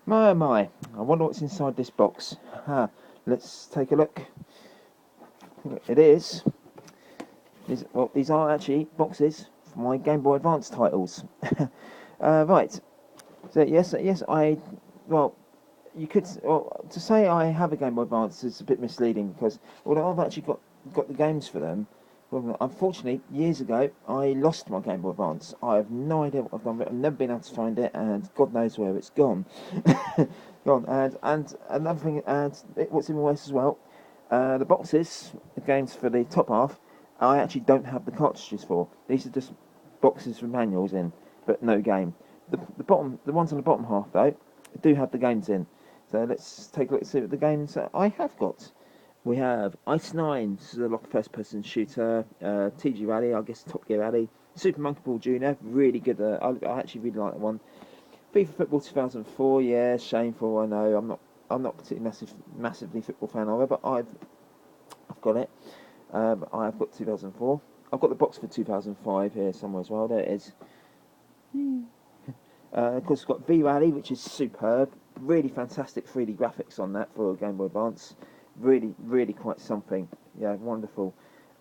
My, I wonder what's inside this box. Let's take a look. It is. These are actually boxes for my Game Boy Advance titles. Right. So yes, well, you could. Well, to say I have a Game Boy Advance is a bit misleading because although I've actually got the games for them, well, unfortunately, years ago I lost my Game Boy Advance. I have no idea what I've done with it. I've never been able to find it, and God knows where it's gone. Gone. And another thing, what's even worse as well, the boxes, the games for the top half, I actually don't have the cartridges for. These are just boxes with manuals in, but no game. The ones on the bottom half though, do have the games in. So let's take a look and see what the games I have got. We have Ice 9, this is a like first-person shooter. TG Rally, I guess Top Gear Rally. Super Monkey Ball Jr., really good. I actually really like that one. FIFA Football 2004, yeah, shameful. I know. I'm not particularly massively football fan of it, but I've got it. I've got 2004. I've got the box for 2005 here somewhere as well. There it is. Of course, we've got V Rally, which is superb. Really fantastic 3D graphics on that for Game Boy Advance. Really quite something. Yeah, wonderful.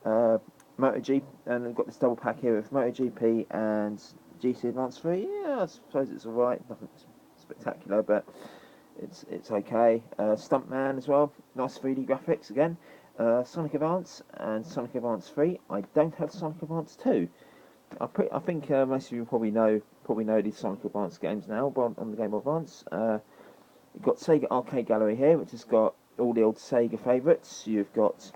MotoGP, and we've got this double pack here with MotoGP and GC Advance 3. Yeah, I suppose it's alright. Nothing spectacular, but it's okay. Stuntman as well. Nice 3D graphics again. Sonic Advance and Sonic Advance 3. I don't have Sonic Advance 2. I think most of you probably know these Sonic Advance games now, but on the Game Boy Advance. You've got Sega Arcade Gallery here, which has got all the old Sega favourites. You've got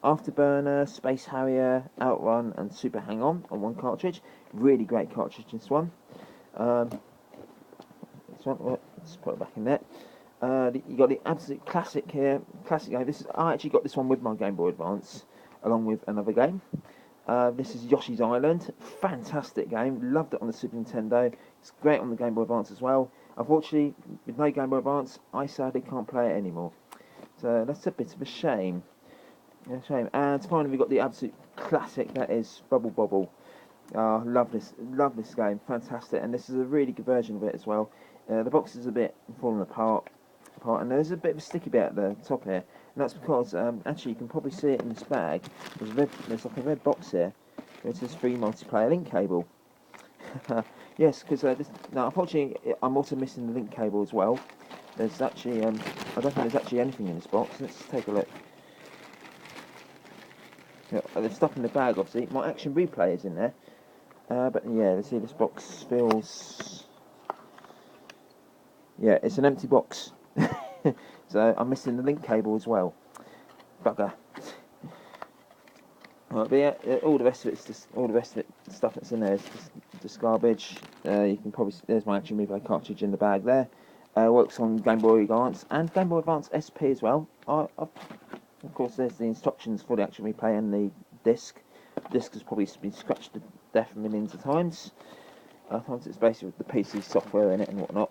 Afterburner, Space Harrier, Outrun, and Super Hang On one cartridge. Really great cartridge, this one. Let's put it back in there. You got the absolute classic here, classic game. I actually got this one with my Game Boy Advance, along with another game. This is Yoshi's Island. Fantastic game. Loved it on the Super Nintendo. It's great on the Game Boy Advance as well. Unfortunately, with no Game Boy Advance, I sadly can't play it anymore. So that's a bit of a shame. Yeah, shame. And finally, we've got the absolute classic, that is Bubble Bobble. Love this game. Fantastic. And this is a really good version of it as well. The box is a bit falling apart, and there's a bit of a sticky bit at the top here. And that's because, actually, you can probably see it in this bag. There's like a red box here. It says free multiplayer link cable. Yes, because now, unfortunately, I'm also missing the link cable as well. There's actually, I don't think there's actually anything in this box. Let's take a look. Yeah, there's stuff in the bag, obviously. My action replay is in there. But yeah, let's see, this box feels... Yeah, it's an empty box. So I'm missing the link cable as well. Bugger. Right, but yeah, all the rest of it, stuff that's in there is just garbage. You can probably there's my action replay cartridge in the bag there. Works on Game Boy Advance and Game Boy Advance SP as well. Of course, there's the instructions for the action replay and the disc. The disc has probably been scratched to death millions of times. Sometimes it's basically with the PC software in it and whatnot.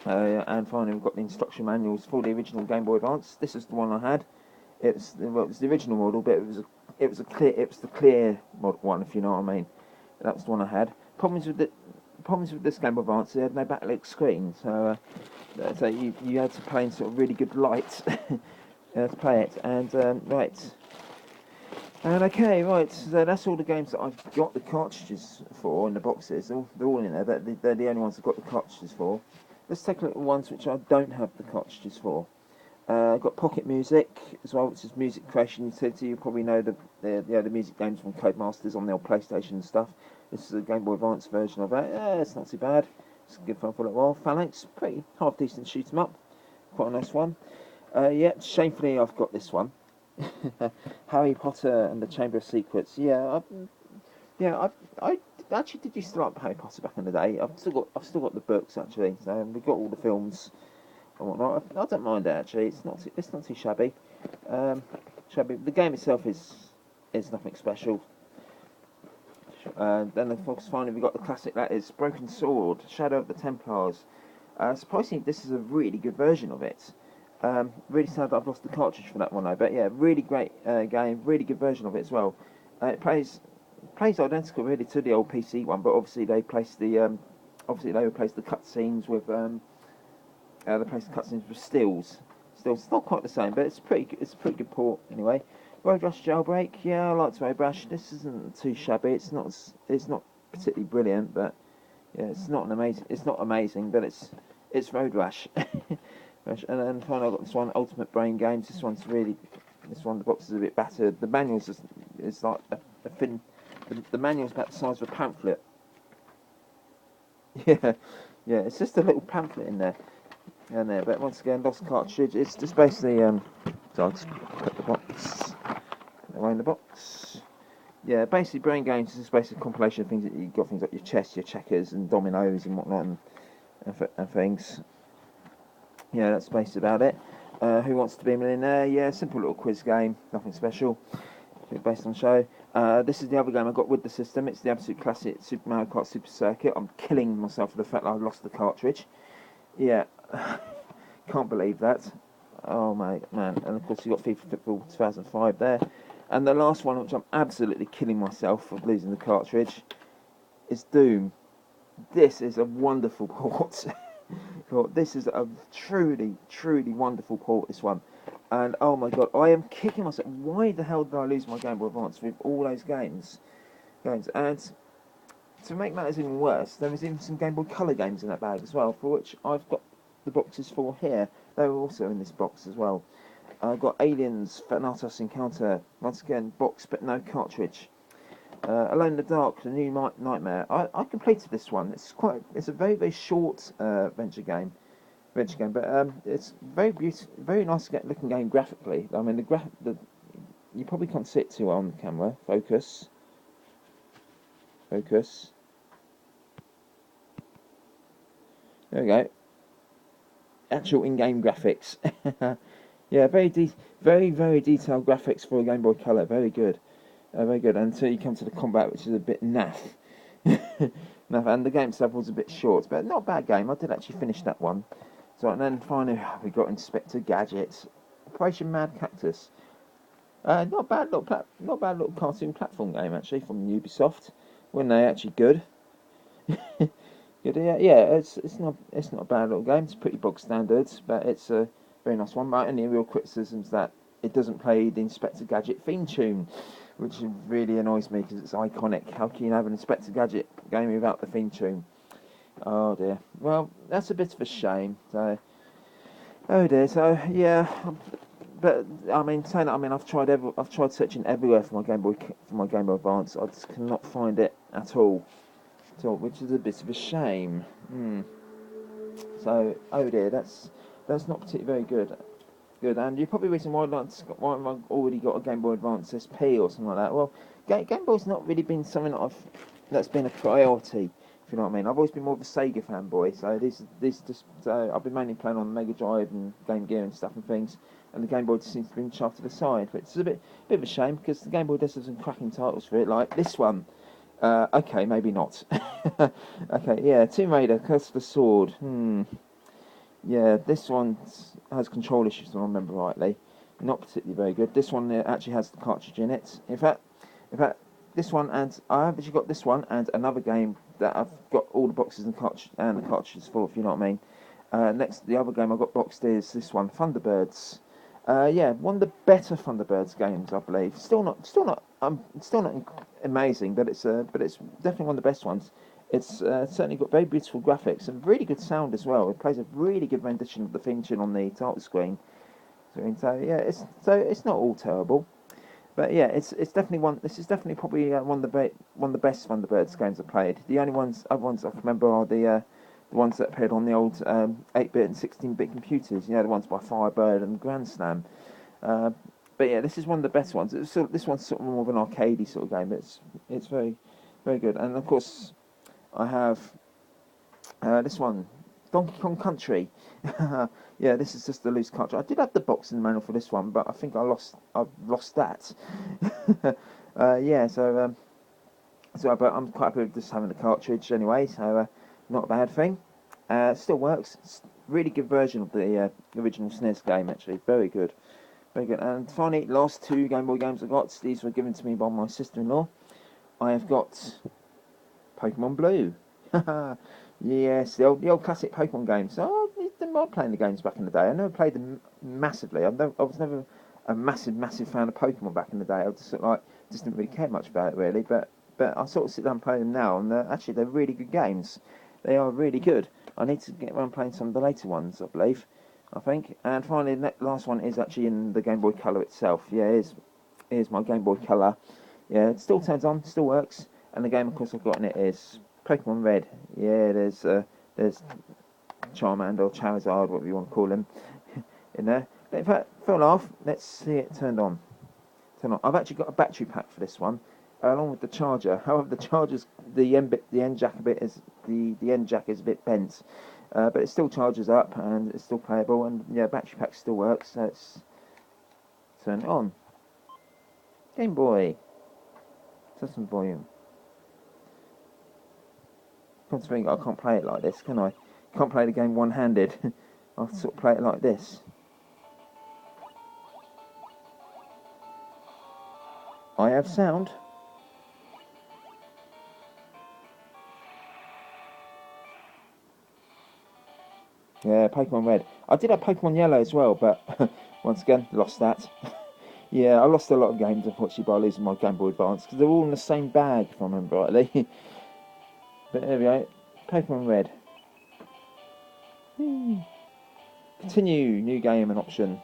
And finally, we've got the instruction manuals for the original Game Boy Advance. This is the one I had. It was the original model, but it was the clear model one, if you know what I mean. That was the one I had. Problems with this Game Boy Advance, it had no backlit screen, so you had to play in sort of really good light to play it. And right. And okay, right, so that's all the games that I've got the cartridges for in the boxes. They're all in there, but they're the only ones I've got the cartridges for. Let's take a look at the ones which I don't have the cartridges for. I've got Pocket Music as well, which is music creation utility. You probably know the music games from Codemasters on the old PlayStation and stuff. This is a Game Boy Advance version of that. Yeah, it's not too bad. It's good fun for a little while. Phalanx, pretty half decent shoot 'em up. Quite a nice one. Yeah, shamefully I've got this one. Harry Potter and the Chamber of Secrets. Yeah, I actually did used to like Harry Potter back in the day. I've still got the books actually. So we've got all the films and whatnot. I don't mind it actually. It's not too shabby. Shabby. The game itself is nothing special. Then of course finally we've got the classic, that is Broken Sword, Shadow of the Templars. Surprisingly, this is a really good version of it. Really sad that I've lost the cartridge for that one though, but yeah, really great game, really good version of it as well. It plays identical really to the old PC one, but obviously they placed the obviously they replaced the cutscenes with stills. Stills, it's not quite the same, but it's a pretty good port anyway. Road Rush Jailbreak, yeah, I liked Road Rush. This isn't too shabby. It's not particularly brilliant, but yeah, it's not amazing, but it's Road Rush. And then finally I got this one, Ultimate Brain Games. This one, the box is a bit battered. The manual's is like a thin. The manual's about the size of a pamphlet. Yeah, yeah, it's just a little pamphlet in there. But once again, lost cartridge. It's just basically so I'll just put the box away in the box. Yeah, basically Brain Games is just basically a compilation of things that you've got, things like your chess, your checkers, and dominoes and whatnot, and things. Yeah, that's basically about it. Who Wants to Be a Millionaire? Yeah, simple little quiz game, nothing special. Based on the show. This is the other game I got with the system. It's the absolute classic Super Mario Kart Super Circuit. I'm killing myself for the fact that I lost the cartridge. Yeah, can't believe that. Oh man, and of course you got FIFA Football 2005 there. And the last one, which I'm absolutely killing myself for losing the cartridge, is Doom. This is a wonderful port. This is a truly, truly wonderful port, this one. And oh my god, I am kicking myself. Why the hell did I lose my Game Boy Advance with all those games? And to make matters even worse, there was even some Game Boy Color games in that bag as well, for which I've got the boxes for here. They were also in this box as well. I've got Aliens, Thanatos Encounter, once again, box but no cartridge. Alone in the Dark, The New Nightmare. I completed this one. It's a very, very short adventure game, but it's very beautiful, very nice looking game graphically. I mean, you probably can't see it too well on the camera. Focus. There we go. Actual in-game graphics. Yeah, very detailed graphics for a Game Boy Color. Very good. Very good. Until you come to the combat, which is a bit naff. And the game itself was a bit short, but not a bad game. I did actually finish that one. So, and then finally we got Inspector Gadget, Operation Mad Cactus. Not a bad little cartoon platform game actually from Ubisoft. Weren't they actually good? Good, yeah. It's not a bad little game. It's pretty bog standard, but it's a very nice one. My only real criticism is that it doesn't play the Inspector Gadget theme tune, which really annoys me because it's iconic. How can you have an Inspector Gadget game without the theme tune? Oh dear. Well, that's a bit of a shame. So, oh dear. So yeah, but I mean, saying that, I mean, I've tried searching everywhere for my Game Boy Advance. I just cannot find it at all, which is a bit of a shame. So, oh dear, that's not particularly very good. And you're probably reason why I've already got a Game Boy Advance SP or something like that. Well, Game Boy's not really been something that's been a priority, if you know what I mean. I've always been more of a Sega fanboy, so I've been mainly playing on Mega Drive and Game Gear and stuff and things, and the Game Boy just seems to be shoved to the side. But it's a bit of a shame because the Game Boy does have some cracking titles for it, like this one. Okay, maybe not. Okay, yeah, Tomb Raider, Curse of the Sword. Yeah, this one has control issues, if I remember rightly. Not particularly very good. This one actually has the cartridge in it. In fact, this one, and I've actually got this one and another game that I've got all the boxes and the cartridges for, if you know what I mean. The other game I got boxed is this one, Thunderbirds. Yeah, one of the better Thunderbirds games, I believe. Still not amazing, but it's definitely one of the best ones. It's certainly got very beautiful graphics and really good sound as well. It plays a really good rendition of the theme tune on the title screen. So yeah, it's not all terrible, but yeah, it's definitely one. This is definitely probably one of the best Thunderbirds games I've played. The only other ones I can remember are the ones that appeared on the old 8-bit and 16-bit computers. You know, the ones by Firebird and Grand Slam. But yeah, this is one of the best ones. This one's sort of more of an arcadey sort of game. But it's very, very good. And of course, I have this one, Donkey Kong Country. Yeah, this is just a loose cartridge. I did have the box and the manual for this one, but I think I've lost that. Yeah, so but I'm quite happy with just having the cartridge anyway. So not a bad thing. Still works. It's a really good version of the original SNES game. Actually, very good, very good. And finally, last two Game Boy games I got. These were given to me by my sister-in-law. I have got Pokemon Blue. Yes, the old classic Pokemon games. Oh, I didn't mind playing the games back in the day. I never played them massively. I was never a massive fan of Pokemon back in the day. I just sort of like just didn't really care much about it really. But I sort of sit down and play them now, and actually they're really good games. They are really good. I need to get around playing some of the later ones, I believe. I think. And finally, the last one is actually in the Game Boy Color itself. Yeah, here's my Game Boy Color. Yeah, it still turns on, still works. And the game, of course, I've got in it is Pokemon Red. Yeah, there's Charmander or Charizard, whatever you want to call him, in there. But in fact, for a laugh, let's see it turned on. Turn on. I've actually got a battery pack for this one, along with the charger. However, the charger's the end jack a bit is the end jack is a bit bent, but it still charges up and it's still playable. And yeah, battery pack still works. So let's turn it on. Game Boy. Set some volume. Come to think, I can't play it like this, can I? Can't play the game one-handed. I'll sort of play it like this. I have sound. Yeah, Pokemon Red. I did have Pokemon Yellow as well, but once again, lost that. Yeah, I lost a lot of games, unfortunately, by losing my Game Boy Advance, because they're all in the same bag, if I remember rightly. But there we go. Pokemon Red. Continue, new game and option.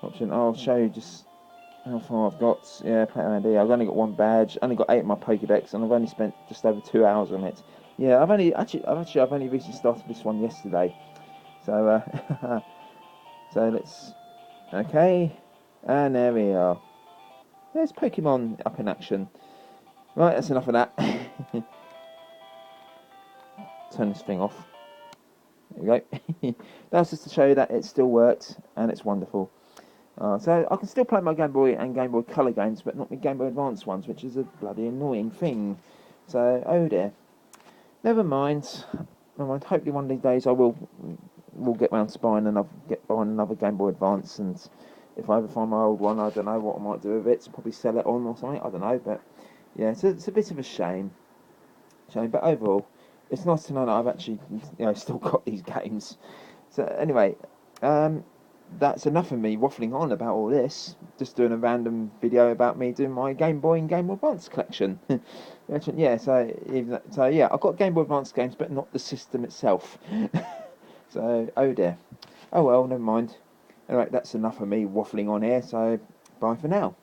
I'll show you just how far I've got. Yeah, play around here. I've only got one badge, only got 8 in my Pokédex, and I've only spent just over 2 hours on it. Yeah, I've only recently started this one yesterday. So, so let's, okay, and there we are. There's Pokemon up in action. Right, that's enough of that. Turn this thing off. There we go. That's just to show you that it still works and it's wonderful. So I can still play my Game Boy and Game Boy Color games, but not my Game Boy Advance ones, which is a bloody annoying thing. So, oh dear. Never mind. Never mind. Hopefully one of these days I will get round to buying another Game Boy Advance, and if I ever find my old one, I don't know what I might do with it. Probably sell it on or something. I don't know, but yeah, it's a bit of a shame. But overall, it's nice to know that I've actually still got these games. So anyway, that's enough of me waffling on about all this. Just doing a random video about me doing my Game Boy and Game Boy Advance collection. Yeah, so yeah, I've got Game Boy Advance games, but not the system itself. So, oh dear. Oh well, never mind. Anyway, that's enough of me waffling on here, so bye for now.